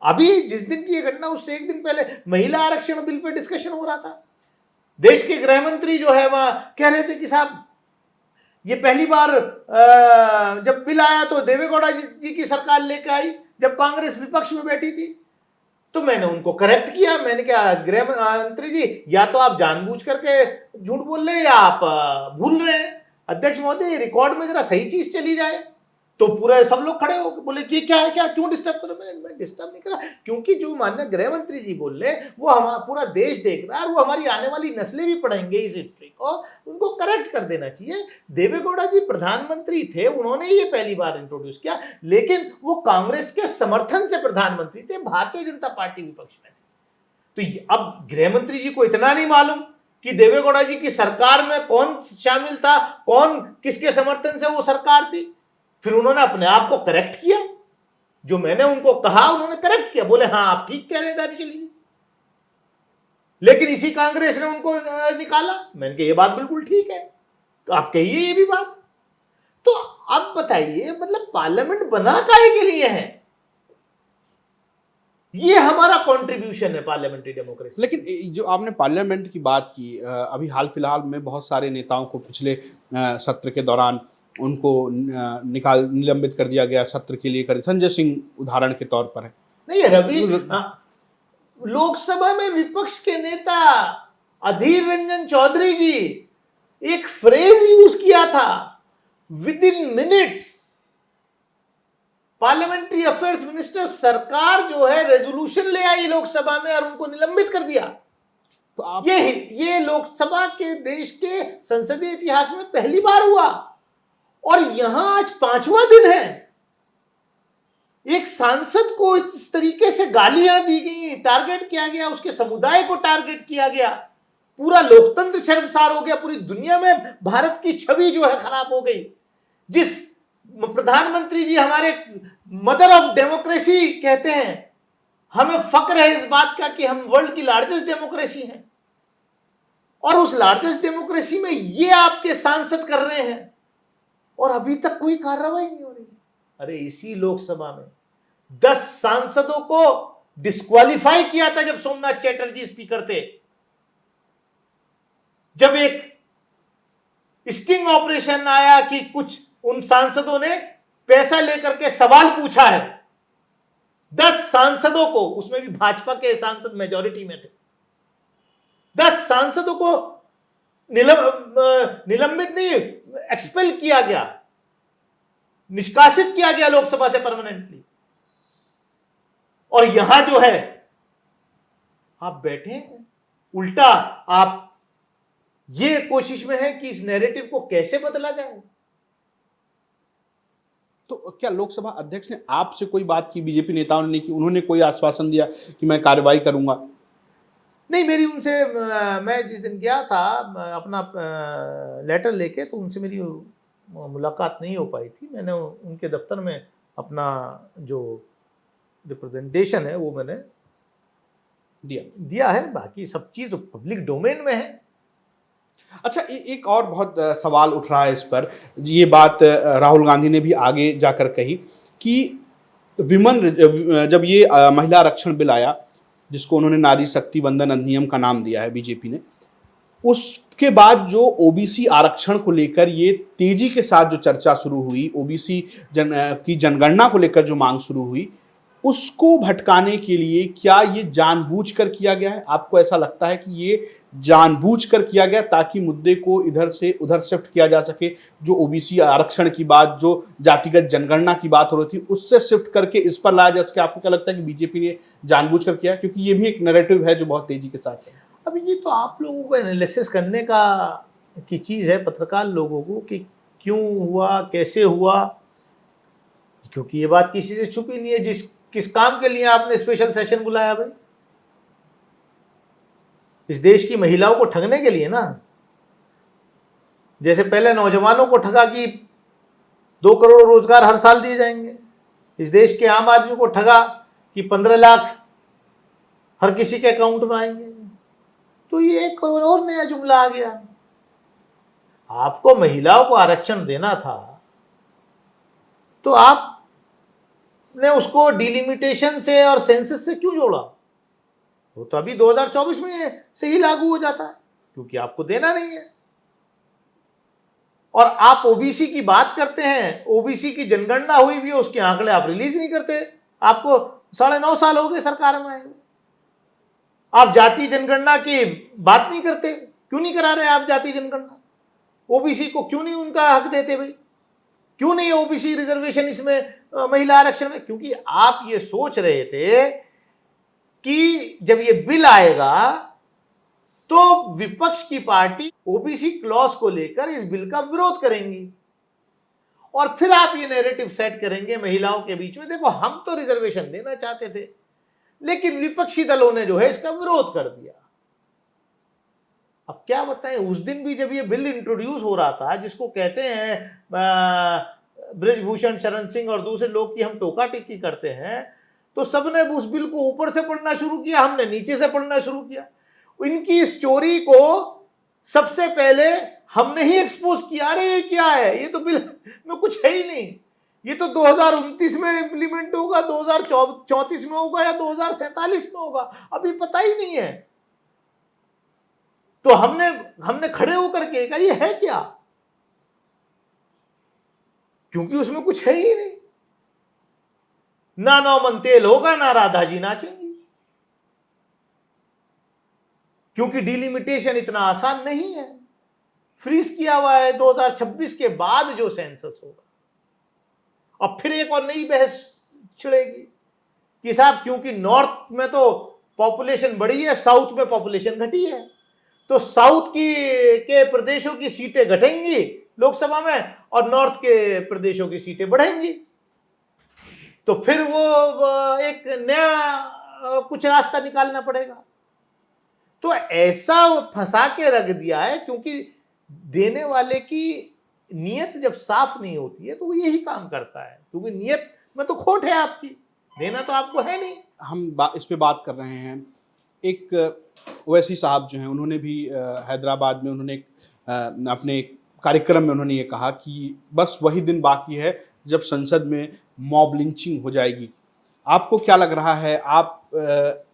अभी जिस दिन की ये घटना, उससे एक दिन पहले महिला आरक्षण बिल पे डिस्कशन हो रहा था। देश के गृह मंत्री जो है वह कह रहे थे कि साहब ये पहली बार जब बिल आया तो देवेगौड़ा जी की सरकार लेकर आई, जब कांग्रेस विपक्ष में बैठी थी। तो मैंने उनको करेक्ट किया। मैंने कहा गृह मंत्री जी, या तो आप जानबूझ करके झूठ बोल रहे हैं या आप भूल रहे हैं। अध्यक्ष महोदय, रिकॉर्ड में जरा सही चीज चली जाए। तो पूरे सब लोग खड़े हो बोले कि क्या है, क्या, क्यों डिस्टर्ब करो। मैं डिस्टर्ब नहीं करा, क्योंकि जो माननीय गृह मंत्री जी बोल रहे वो हमारा पूरा देश देख रहा है, और वो हमारी आने वाली नस्लें भी पढ़ेंगे इस हिस्ट्री को, उनको करेक्ट कर देना चाहिए। देवेगौड़ा जी प्रधानमंत्री थे, उन्होंने ये पहली बार इंट्रोड्यूस किया, लेकिन वो कांग्रेस के समर्थन से प्रधानमंत्री थे, भारतीय जनता पार्टी विपक्ष में थी। तो अब गृह मंत्री जी को इतना नहीं मालूम कि देवेगौड़ा जी की सरकार में कौन शामिल था, कौन किसके समर्थन से वो सरकार थी। फिर उन्होंने अपने आप को करेक्ट किया, जो मैंने उनको कहा उन्होंने करेक्ट किया, बोले हाँ आप ठीक कह रहे हैं दानिश अली जी। लेकिन इसी कांग्रेस ने उनको निकाला। मैंने कहा ये बात बिल्कुल ठीक है, तो आप कहिए ये भी बात। तो अब बताइए, मतलब पार्लियामेंट बना काहे के लिए है? ये हमारा कंट्रीब्यूशन है पार्लियामेंटरी डेमोक्रेसी। लेकिन जो आपने पार्लियामेंट की बात की, अभी हाल फिलहाल में बहुत सारे नेताओं को पिछले सत्र के दौरान उनको निलंबित कर दिया गया, सत्र के लिए कर। संजय सिंह उदाहरण के तौर पर है। नहीं रवि, लोकसभा में विपक्ष के नेता अधीर रंजन चौधरी जी एक फ्रेज यूज किया था, with in minutes parliamentary affairs minister सरकार जो है रेजोल्यूशन ले आई लोकसभा में और उनको निलंबित कर दिया। तो आप ये लोकसभा के देश के संसदीय इतिहास में पहली बार हुआ, और यहां आज 5वां दिन है। एक सांसद को इस तरीके से गालियां दी गई, टारगेट किया गया, उसके समुदाय को टारगेट किया गया, पूरा लोकतंत्र शर्मसार हो गया, पूरी दुनिया में भारत की छवि जो है खराब हो गई। जिस प्रधानमंत्री जी हमारे मदर ऑफ डेमोक्रेसी कहते हैं, हमें फक्र है इस बात का कि हम वर्ल्ड की लार्जेस्ट डेमोक्रेसी हैं, और उस लार्जेस्ट डेमोक्रेसी में ये आपके सांसद कर रहे हैं, और अभी तक कोई कार्रवाई नहीं हो रही। अरे इसी लोकसभा में 10 सांसदों को डिस्क्वालीफाई किया था जब सोमनाथ चैटर्जी स्पीकर थे, जब एक स्टिंग ऑपरेशन आया कि कुछ उन सांसदों ने पैसा लेकर के सवाल पूछा है। 10 सांसदों को, उसमें भी भाजपा के सांसद मेजॉरिटी में थे, 10 सांसदों को निलंबित नहीं, एक्सपेल किया गया, निष्कासित किया गया लोकसभा से परमानेंटली। और यहां जो है आप बैठे हैं, उल्टा आप ये कोशिश में है कि इस नैरेटिव को कैसे बदला जाए। तो क्या लोकसभा अध्यक्ष ने आपसे कोई बात की, बीजेपी नेताओं ने की? उन्होंने कोई आश्वासन दिया कि मैं कार्रवाई करूंगा? नहीं, मेरी उनसे, मैं जिस दिन गया था अपना लेटर लेके, तो उनसे मेरी मुलाकात नहीं हो पाई थी। मैंने उनके दफ्तर में अपना जो रिप्रेजेंटेशन है वो मैंने दिया है, बाकी सब चीज़ पब्लिक डोमेन में है। अच्छा, एक और बहुत सवाल उठ रहा है इस पर। ये बात राहुल गांधी ने भी आगे जाकर कही कि जब ये महिला आरक्षण बिल आया, जिसको उन्होंने नारी शक्ति वंदन अधिनियम का नाम दिया है बीजेपी ने, उसके बाद जो ओबीसी आरक्षण को लेकर ये तेजी के साथ जो चर्चा शुरू हुई, ओबीसी की जनगणना को लेकर जो मांग शुरू हुई, उसको भटकाने के लिए क्या ये जानबूझकर किया गया है? आपको ऐसा लगता है कि ये जानबूझकर किया गया ताकि मुद्दे को इधर से उधर शिफ्ट किया जा सके? जो ओबीसी आरक्षण की बात, जो जातिगत जनगणना की बात हो रही थी, उससे शिफ्ट करके इस पर लाया जा सके। आपको क्या लगता है कि बीजेपी ने जानबूझकर किया? क्योंकि ये भी एक नैरेटिव है जो बहुत तेजी के साथ है। अब ये तो आप लोगों को एनालिसिस करने की चीज़ है, पत्रकार लोगों को, कि क्यों हुआ, कैसे हुआ, क्योंकि ये बात किसी से छुपी नहीं है। किस काम के लिए आपने स्पेशल सेशन बुलाया भाई? इस देश की महिलाओं को ठगने के लिए ना। जैसे पहले नौजवानों को ठगा कि 2 करोड़ रोजगार हर साल दिए जाएंगे, इस देश के आम आदमी को ठगा कि 15 लाख हर किसी के अकाउंट में आएंगे। तो ये एक और नया जुमला आ गया। आपको महिलाओं को आरक्षण देना था तो आपने उसको डिलिमिटेशन से और सेंसस से क्यों जोड़ा? वो तो अभी 2024 में से ही लागू हो जाता है, क्योंकि आपको देना नहीं है। और आप ओबीसी की बात करते हैं, ओबीसी की जनगणना हुई भी है, उसके आंकड़े आप रिलीज नहीं करते। आपको 9.5 साल हो गए सरकार में आए हुए, आप जाति जनगणना की बात नहीं करते। क्यों नहीं करा रहे आप जाति जनगणना? ओबीसी को क्यों नहीं उनका हक देते भाई? क्यों नहीं ओबीसी रिजर्वेशन इसमें, महिला आरक्षण में? क्योंकि आप ये सोच रहे थे कि जब ये बिल आएगा तो विपक्ष की पार्टी ओबीसी क्लॉज को लेकर इस बिल का विरोध करेंगी और फिर आप ये नैरेटिव सेट करेंगे महिलाओं के बीच में, देखो हम तो रिजर्वेशन देना चाहते थे लेकिन विपक्षी दलों ने जो है इसका विरोध कर दिया। अब क्या बताएं, उस दिन भी जब ये बिल इंट्रोड्यूस हो रहा था, जिसको कहते हैं बृजभूषण शरण सिंह और दूसरे लोग की हम टोका टिक्की करते हैं, तो सबने उस बिल को ऊपर से पढ़ना शुरू किया, हमने नीचे से पढ़ना शुरू किया। इनकी इस चोरी को सबसे पहले हमने ही एक्सपोज किया। अरे ये क्या है, ये तो बिल में कुछ है ही नहीं, ये तो 2029 में इंप्लीमेंट होगा, 2034 में होगा या 2047 में होगा, अभी पता ही नहीं है। तो हमने खड़े होकर के कहा ये है क्या, क्योंकि उसमें कुछ है ही नहीं। ना नौमन तेल होगा, ना राधा जी नाचेंगी, क्योंकि डिलिमिटेशन इतना आसान नहीं है। फ्रीज किया हुआ है 2026 के बाद जो सेंसस होगा। अब फिर एक और नई बहस छिड़ेगी कि साहब क्योंकि नॉर्थ में तो पॉपुलेशन बढ़ी है, साउथ में पॉपुलेशन घटी है, तो साउथ के प्रदेशों की सीटें घटेंगी लोकसभा में और नॉर्थ के प्रदेशों की सीटें बढ़ेंगी। तो फिर वो एक नया कुछ रास्ता निकालना पड़ेगा। तो ऐसा फंसा के रख दिया है, क्योंकि देने वाले की नियत जब साफ नहीं होती है तो वो यही काम करता है, क्योंकि नियत में तो खोट है आपकी, देना तो आपको है नहीं। हम इस पे बात कर रहे हैं। एक ओवैसी साहब जो हैं, उन्होंने भी हैदराबाद में उन्होंने अपने कार्यक्रम में उन्होंने ये कहा कि बस वही दिन बाकी है जब संसद में मॉब लिंचिंग हो जाएगी। आपको क्या लग रहा है, आप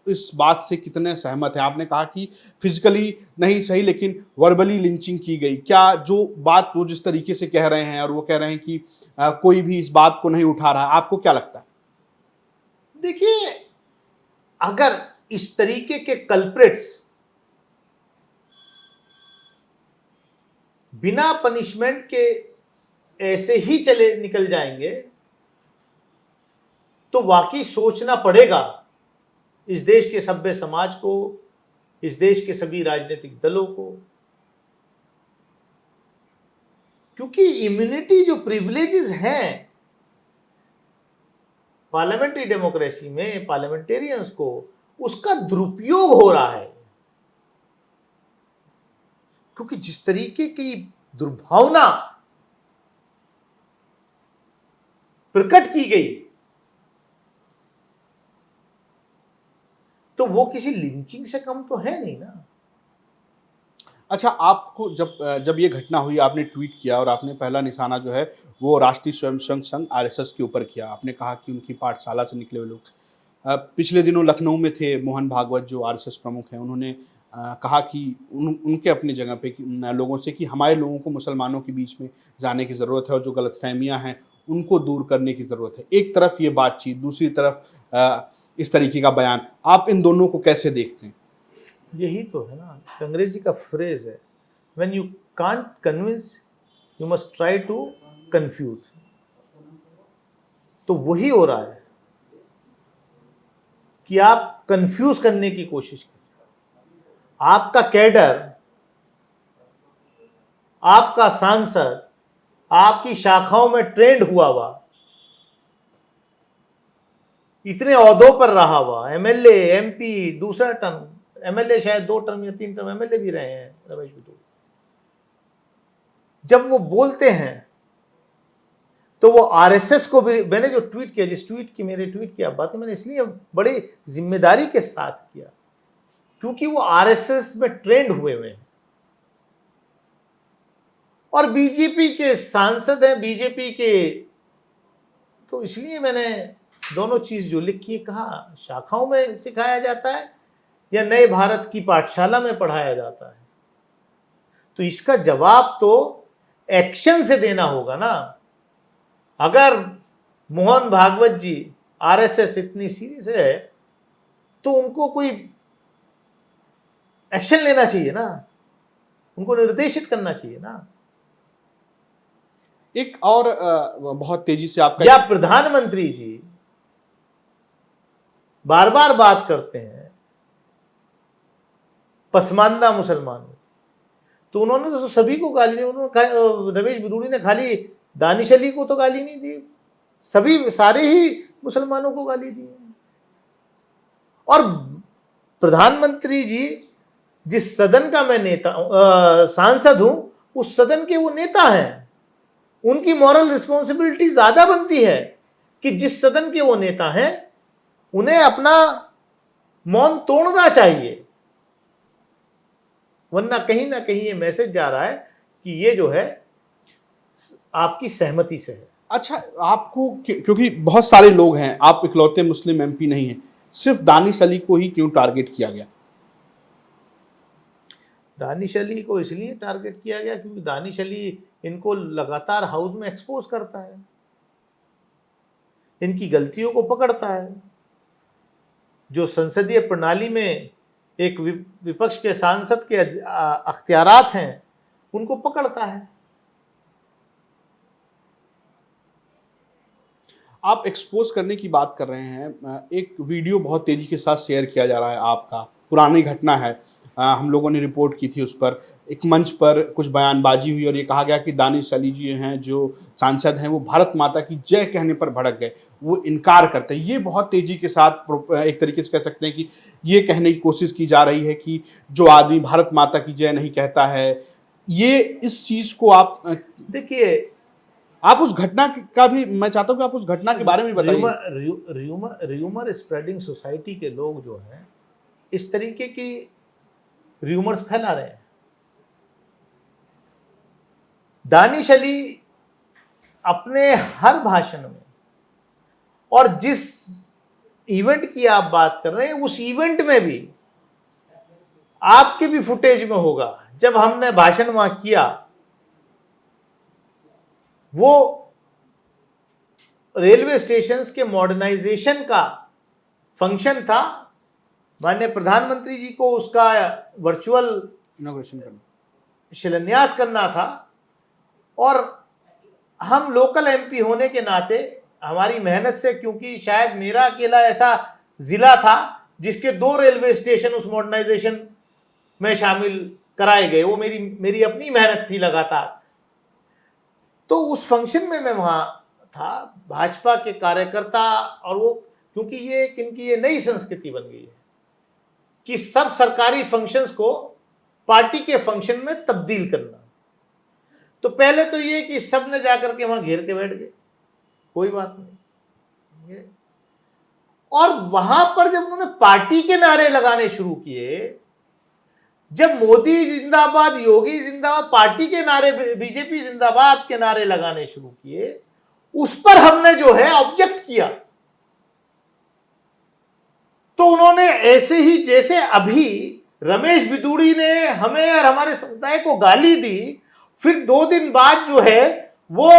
इस बात से कितने सहमत हैं? आपने कहा कि फिजिकली नहीं सही लेकिन वर्बली लिंचिंग की गई। क्या जो बात वो जिस तरीके से कह रहे हैं और वो कह रहे हैं कि कोई भी इस बात को नहीं उठा रहा, आपको क्या लगता है? देखिए, अगर इस तरीके के कल्प्रिट्स बिना पनिशमेंट के ऐसे ही चले निकल जाएंगे तो वाकई सोचना पड़ेगा इस देश के सभ्य समाज को, इस देश के सभी राजनीतिक दलों को, क्योंकि इम्यूनिटी जो प्रिविलेजेस हैं पार्लियामेंट्री डेमोक्रेसी में पार्लियामेंटेरियंस को, उसका दुरुपयोग हो रहा है। क्योंकि जिस तरीके की दुर्भावना प्रकट की गई तो वो किसी लिंचिंग से कम तो है नहीं ना। अच्छा, आपको जब ये घटना हुई, आपने ट्वीट किया और आपने पहला निशाना जो है वो राष्ट्रीय स्वयंसेवक संघ आरएसएस के ऊपर किया। आपने कहा कि उनकी पाठशाला से निकले हुए लोग। पिछले दिनों लखनऊ में थे मोहन भागवत जो आरएसएस प्रमुख हैं, उन्होंने कहा कि उनके अपनी जगह पे लोगों से कि हमारे लोगों को मुसलमानों के बीच में जाने की ज़रूरत है और जो गलतफहमियां हैं उनको दूर करने की जरूरत है। एक तरफ ये बातचीत, दूसरी तरफ इस तरीके का बयान, आप इन दोनों को कैसे देखते हैं? यही तो है ना, अंग्रेजी का फ्रेज है, when you can't convince you must try to confuse. तो वही हो रहा है कि आप कंफ्यूज करने की कोशिश करें। आपका कैडर, आपका सांसद आपकी शाखाओं में ट्रेंड हुआ इतने ओहदों पर रहा हुआ, एमएलए, एमपी, दूसरा टर्म, एमएलए शायद 2 टर्म या 3 टर्म एमएलए भी रहे हैं रमेश बिदूड़ी। जब वो बोलते हैं तो वो आरएसएस को भी, मैंने जो ट्वीट किया, जिस ट्वीट की मेरे ट्वीट की आप बात है, मैंने इसलिए बड़ी जिम्मेदारी के साथ किया क्योंकि वो आरएसएस में ट्रेंड हुए हैं और बीजेपी के सांसद हैं, बीजेपी के, तो इसलिए मैंने दोनों चीज जो लिखी है, कहा शाखाओं में सिखाया जाता है या नए भारत की पाठशाला में पढ़ाया जाता है। तो इसका जवाब तो एक्शन से देना होगा ना। अगर मोहन भागवत जी, आरएसएस इतनी सीरियस है तो उनको कोई एक्शन लेना चाहिए ना, उनको निर्देशित करना चाहिए ना। एक और बहुत तेजी से आपका, या प्रधानमंत्री जी बार बार बात करते हैं पसमानदा मुसलमानों, तो उन्होंने तो सभी को गाली दी। उन्होंने, रमेश बिदूड़ी ने खाली दानिश अली को तो गाली नहीं दी, सभी सारे ही मुसलमानों को गाली दी। और प्रधानमंत्री जी जिस सदन का मैं नेता सांसद हूं, उस सदन के वो नेता हैं, उनकी मॉरल रिस्पॉन्सिबिलिटी ज्यादा बनती है कि जिस सदन के वो नेता हैं उन्हें अपना मौन तोड़ना चाहिए, वरना कहीं ना कहीं ये मैसेज जा रहा है कि ये जो है आपकी सहमति से है। अच्छा, आपको क्योंकि बहुत सारे लोग हैं, आप इकलौते मुस्लिम एमपी नहीं हैं, सिर्फ दानिश अली को ही क्यों टारगेट किया गया? दानिश अली को इसलिए टारगेट किया गया क्योंकि दानिश अली इनको लगातार हाउस में एक्सपोज करता है, इनकी गलतियों को पकड़ता है। जो संसदीय प्रणाली में एक विपक्ष के सांसद के अख्तियारात हैं, उनको पकड़ता है। आप एक्सपोज करने की बात कर रहे हैं, एक वीडियो बहुत तेजी के साथ शेयर किया जा रहा है आपका, पुरानी घटना है, हम लोगों ने रिपोर्ट की थी उस पर। एक मंच पर कुछ बयानबाजी हुई और ये कहा गया कि दानिश अली जी हैं जो सांसद हैं, वो भारत माता की जय कहने पर भड़क गए, वो इनकार करते हैं। ये बहुत तेजी के साथ एक तरीके से कह सकते हैं कि ये कहने की कोशिश की जा रही है कि जो आदमी भारत माता की जय नहीं कहता है, ये इस चीज को आप देखिए, आप उस घटना का भी, मैं चाहता हूं कि आप उस घटना के बारे में बताइए। र्यूमर स्प्रेडिंग सोसाइटी के लोग जो हैं इस तरीके की र्यूमर्स फैला रहे हैं। दानिश अली अपने हर भाषण में, और जिस इवेंट की आप बात कर रहे हैं उस इवेंट में भी, आपके भी फुटेज में होगा, जब हमने भाषण वहां किया, वो रेलवे स्टेशंस के मॉडर्नाइजेशन का फंक्शन था। माननीय प्रधानमंत्री जी को उसका वर्चुअल इनॉग्रेशन करना, शिलान्यास करना था, और हम लोकल एमपी होने के नाते हमारी मेहनत से, क्योंकि शायद मेरा अकेला ऐसा जिला था जिसके 2 रेलवे स्टेशन उस मॉडर्नाइजेशन में शामिल कराए गए, वो मेरी अपनी मेहनत थी लगातार। तो उस फंक्शन में मैं वहां था, भाजपा के कार्यकर्ता, और वो, क्योंकि ये इनकी ये नई संस्कृति बन गई है कि सब सरकारी फंक्शंस को पार्टी के फंक्शन में तब्दील करना। तो पहले तो ये कि सब ने जाकर के वहां घेर के बैठ गए, कोई बात नहीं, और वहां पर जब उन्होंने पार्टी के नारे लगाने शुरू किए, जब मोदी जिंदाबाद, योगी जिंदाबाद, पार्टी के नारे, बीजेपी जिंदाबाद के नारे लगाने शुरू किए, उस पर हमने जो है ऑब्जेक्ट किया। तो उन्होंने ऐसे ही, जैसे अभी रमेश बिदूड़ी ने हमें और हमारे समुदाय को गाली दी, फिर 2 दिन बाद जो है वो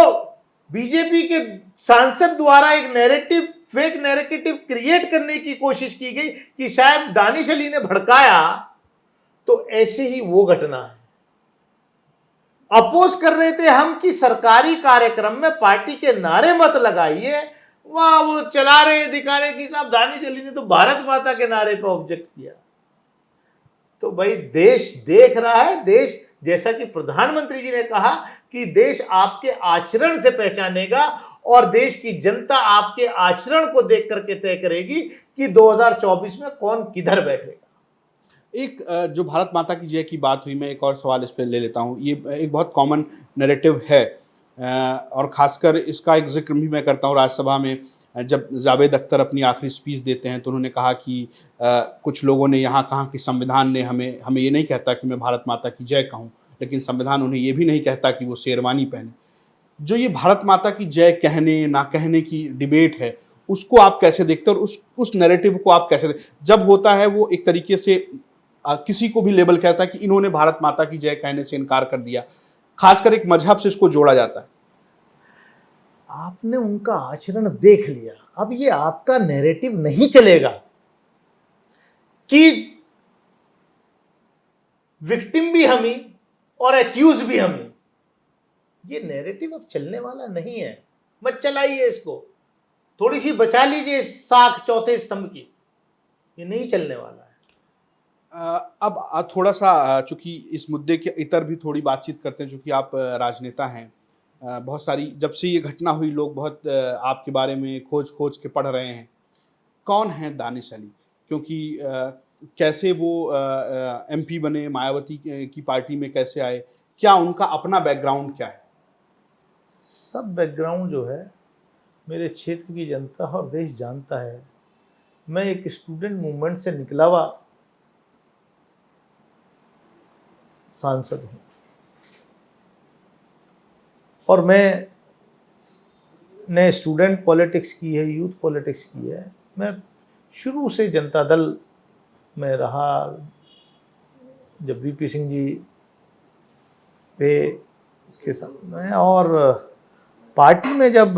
बीजेपी के सांसद द्वारा एक नैरेटिव, फेक नैरेटिव क्रिएट करने की कोशिश की गई कि शायद दानिश अली ने भड़काया, तो ऐसे ही वो घटना है। अपोज कर रहे थे हम कि सरकारी कार्यक्रम में पार्टी के नारे मत लगाइए, वहां वो चला रहे दिखाने की साहब दानिश अली ने तो भारत माता के नारे पर ऑब्जेक्ट किया। तो भाई देश देख रहा है, देश जैसा कि प्रधानमंत्री जी ने कहा कि देश आपके आचरण से पहचानेगा और देश की जनता आपके आचरण को देख करके तय करेगी कि 2024 में कौन किधर बैठेगा। एक जो भारत माता की जय की बात हुई, मैं एक और सवाल इस पर ले लेता हूँ। ये एक बहुत कॉमन नैरेटिव है और ख़ासकर इसका एक जिक्र भी मैं करता हूँ राज्यसभा में। जब जावेद अख्तर अपनी आखिरी स्पीच देते हैं तो उन्होंने कहा कि कुछ लोगों ने यहाँ कहा कि संविधान ने हमें ये नहीं कहता कि मैं भारत माता की जय कहूँ, लेकिन संविधान उन्हें ये भी नहीं कहता कि वो शेरवानी पहने। जो ये भारत माता की जय कहने ना कहने की डिबेट है, उसको आप कैसे देखते हैं और उस नैरेटिव को आप कैसे देखते? जब होता है वो एक तरीके से किसी को भी लेबल कहता है कि इन्होंने भारत माता की जय कहने से इनकार कर दिया, खासकर एक मजहब से इसको जोड़ा जाता है। आपने उनका आचरण देख लिया, अब ये आपका नैरेटिव नहीं चलेगा कि विक्टिम भी हम ही और एक्यूज भी हम ही। ये नैरेटिव अब चलने वाला नहीं है, मत चलाइए इसको, थोड़ी सी बचा लीजिए साख चौथे स्तंभ की, ये नहीं चलने वाला है। अब थोड़ा सा चूंकि इस मुद्दे के इतर भी थोड़ी बातचीत करते हैं, चूंकि आप राजनेता हैं, बहुत सारी जब से ये घटना हुई लोग बहुत आपके बारे में खोज के पढ़ रहे हैं। कौन है दानिश अली? क्योंकि कैसे वो एमपी बने, मायावती की पार्टी में कैसे आए, क्या उनका अपना बैकग्राउंड क्या है? सब बैकग्राउंड जो है मेरे क्षेत्र की जनता और देश जानता है। मैं एक स्टूडेंट मूवमेंट से निकला हुआ सांसद हूं और मैंने स्टूडेंट पॉलिटिक्स की है, यूथ पॉलिटिक्स की है। मैं शुरू से जनता दल में रहा, जब वीपी सिंह जी थे के साथ में, और पार्टी में जब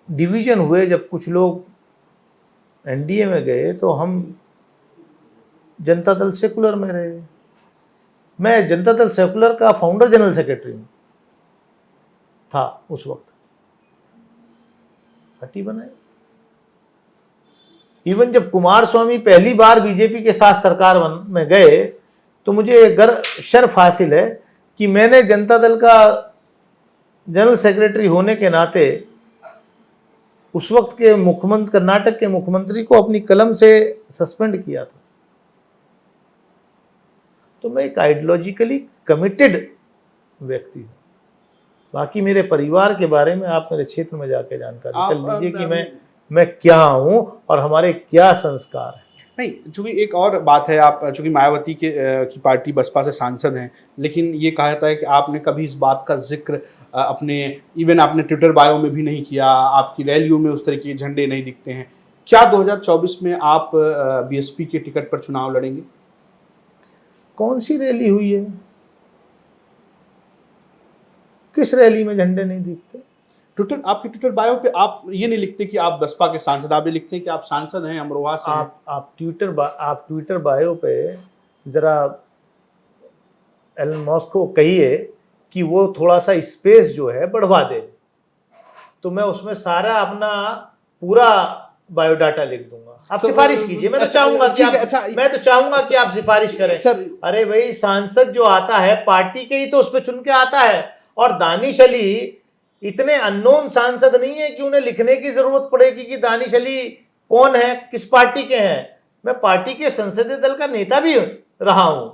डिवीजन हुए, जब कुछ लोग एनडीए में गए तो हम जनता दल सेकुलर में रहे। मैं जनता दल सेकुलर का फाउंडर जनरल सेक्रेटरी था उस वक्त, पार्टी बनाई। इवन जब कुमार स्वामी पहली बार बीजेपी के साथ सरकार में गए तो मुझे गर्व शर्फ हासिल है कि मैंने जनता दल का जनरल सेक्रेटरी होने के नाते उस वक्त के मुख्यमंत्री, कर्नाटक के मुख्यमंत्री को अपनी कलम से सस्पेंड किया था। तो मैं एक आइडियोलॉजिकली कमिटेड व्यक्ति हूँ। बाकी मेरे परिवार के बारे में आप मेरे क्षेत्र में जाके जानकारी कर लीजिए कि मैं क्या हूँ और हमारे क्या संस्कार हैं। नहीं, चूंकि एक और बात है, आप चूंकि मायावती की पार्टी बसपा से सांसद हैं, लेकिन ये कहा जाता है कि आपने कभी इस बात का जिक्र आपने ट्विटर बायो में भी नहीं किया, आपकी रैलियों में उस तरह के झंडे नहीं दिखते हैं। क्या 2024 में आप बीएसपी के टिकट पर चुनाव लड़ेंगे? कौन सी रैली हुई है? किस रैली में झंडे नहीं दिखते? आपके ट्विटर बायो पे आप ये नहीं लिखते कि आप बसपा के सांसद, आप ये लिखते हैं कि आप सांसद हैं अमरोहा से। आप ट्विटर बायो पे जरा एलन मस्क को कहिए कि वो थोड़ा सा स्पेस जो है बढ़वा दे, तो मैं उसमें सारा अपना पूरा बायोडाटा लिख दूंगा। आप तो सिफारिश कीजिए, मैं तो चाहूंगा कि आप सिफारिश करें सर। अरे भाई, सांसद जो आता है पार्टी के ही तो उस पर चुन के आता है, और दानिश अली इतने अननोन सांसद नहीं है कि उन्हें लिखने की जरूरत पड़ेगी कि दानिश अली कौन है, किस पार्टी के हैं। मैं पार्टी के संसदीय दल का नेता भी रहा हूं।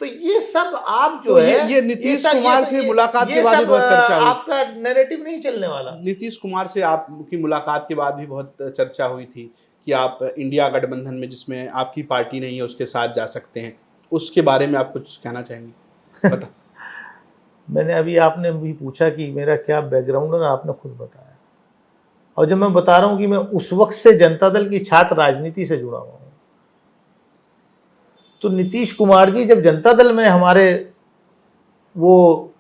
तो ये सब आप जो है ये नीतीश कुमार से मुलाकात के बाद भी बहुत चर्चा हुई। आपका नैरेटिव नहीं चलने वाला। नीतीश कुमार से आपकी मुलाकात के बाद भी बहुत चर्चा हुई थी कि आप इंडिया गठबंधन में, जिसमें आपकी पार्टी नहीं है, उसके साथ जा सकते हैं। उसके बारे में आप कुछ कहना चाहेंगे? बता। मैंने अभी, आपने भी पूछा कि मेरा क्या बैकग्राउंड है, आपने खुद बताया। और जब मैं बता रहा हूं कि मैं उस वक्त से जनता दल की छात्र राजनीति से जुड़ा हुआ हूं, तो नीतीश कुमार जी जब जनता दल में हमारे वो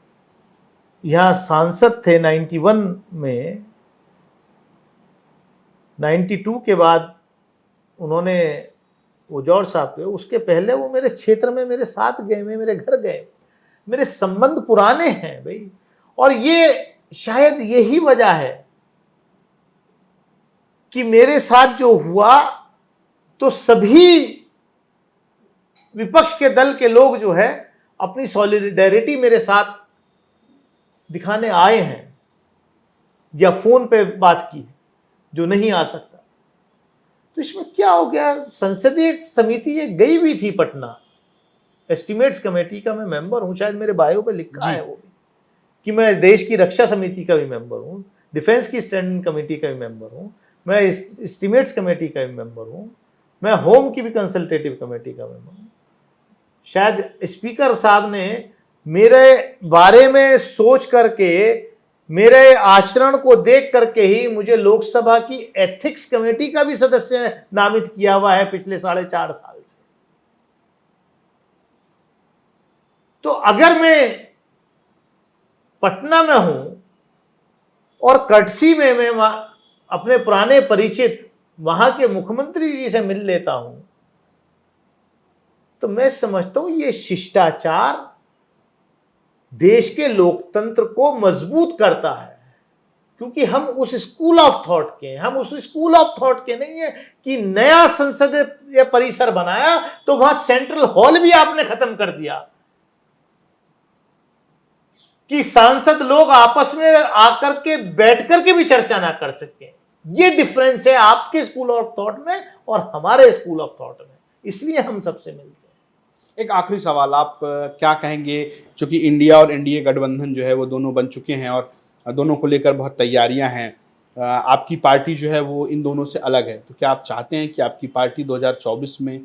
यहाँ सांसद थे 91 में, 92 के बाद उन्होंने वो जॉर्ज साहब थे, उसके पहले वो मेरे क्षेत्र में मेरे साथ गए, मेरे घर गए, मेरे संबंध पुराने हैं भाई। और ये शायद यही वजह है कि मेरे साथ जो हुआ तो सभी विपक्ष के दल के लोग जो है अपनी सॉलिडेरिटी मेरे साथ दिखाने आए हैं या फोन पे बात की, जो नहीं आ सकता। तो इसमें क्या हो गया, संसदीय समिति ये गई भी थी पटना, एस्टिमेट्स कमेटी का मैं मेंबर हूं, शायद मेरे बायो पे लिखा है वो भी कि मैं देश की रक्षा समिति का भी मेंबर हूं, डिफेंस की स्टैंडिंग कमेटी का भी मेंबर हूं, मैं एस्टिमेट्स कमेटी का भी मेंबर हूं, मैं होम की भी कंसल्टेटिव कमेटी का मेंबर हूं। शायद स्पीकर साहब ने मेरे बारे में सोच करके, मेरे आचरण को देख करके ही मुझे लोकसभा की एथिक्स कमेटी का भी सदस्य नामित किया हुआ है पिछले 4.5 साल से। तो अगर मैं पटना में हूं और कटसी में मैं अपने पुराने परिचित वहां के मुख्यमंत्री जी से मिल लेता हूं, तो मैं समझता हूं ये शिष्टाचार देश के लोकतंत्र को मजबूत करता है। क्योंकि हम उस स्कूल ऑफ थॉट के हैं, हम उस स्कूल ऑफ थॉट के नहीं है कि नया संसदीय परिसर बनाया तो वहां सेंट्रल हॉल भी आपने खत्म कर दिया कि सांसद लोग आपस में आकर के बैठ करके भी चर्चा ना कर सके। ये डिफरेंस है आपके स्कूल ऑफ थॉट में और हमारे स्कूल ऑफ थॉट में, इसलिए हम सबसे मिलते हैं। एक आखिरी सवाल, आप क्या कहेंगे, चूंकि इंडिया और एनडीए गठबंधन जो है वो दोनों बन चुके हैं और दोनों को लेकर बहुत तैयारियां हैं, आपकी पार्टी जो है वो इन दोनों से अलग है, तो क्या आप चाहते हैं कि आपकी पार्टी 2024 में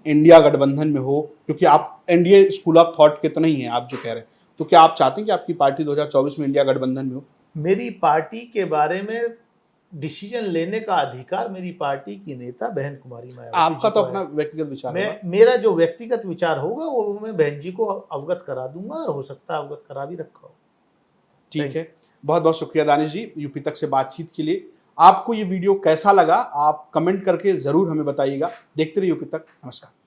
इंडिया गठबंधन में हो? क्योंकि आप एनडीए स्कूल ऑफ थॉट के तो नहीं हैं आप जो कह रहे हैं, तो क्या आप चाहते हैं कि आपकी पार्टी 2024 में इंडिया गठबंधन में हो? मेरी पार्टी के बारे में डिसीजन लेने का अधिकार मेरी पार्टी की नेता बहन कुमारी मायावती आपका जी तो को अपना है। व्यक्तिगत विचार होगा। मेरा जो व्यक्तिगत विचार होगा वो मैं बहन जी को अवगत करा दूंगा और हो सकता है अवगत करा भी रखा हो। ठीक है, बहुत बहुत शुक्रिया दानिश जी यूपी तक से बातचीत के लिए। आपको ये वीडियो कैसा लगा आप कमेंट करके जरूर हमें बताइएगा। देखते रहिए यूपी तक। नमस्कार।